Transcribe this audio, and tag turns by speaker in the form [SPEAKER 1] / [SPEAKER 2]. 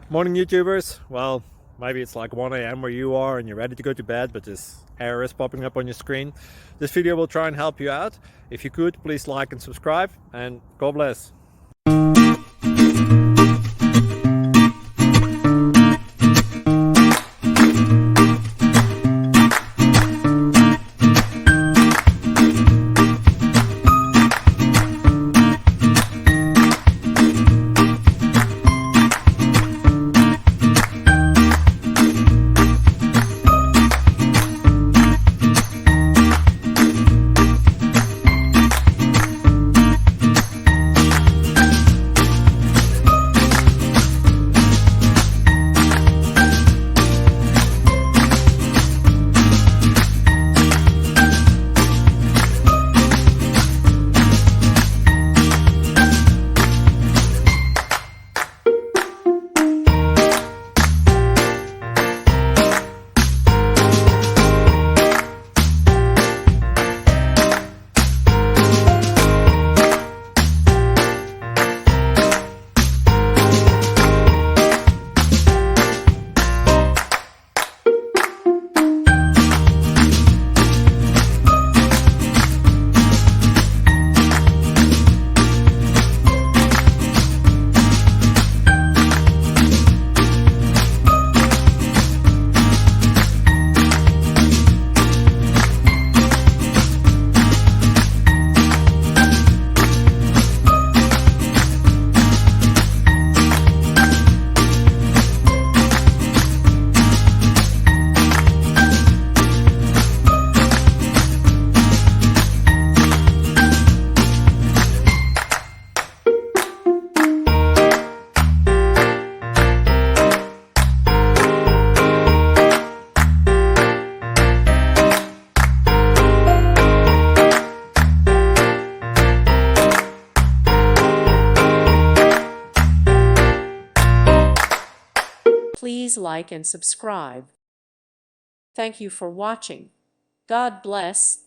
[SPEAKER 1] Morning, YouTubers. Well, maybe it's like 1 a.m. where you are and you're ready to go to bed, but this error is popping up on your screen. This video will try and help you out. If you could, please like and subscribe, and God bless.
[SPEAKER 2] Please like and subscribe. Thank you for watching. God bless.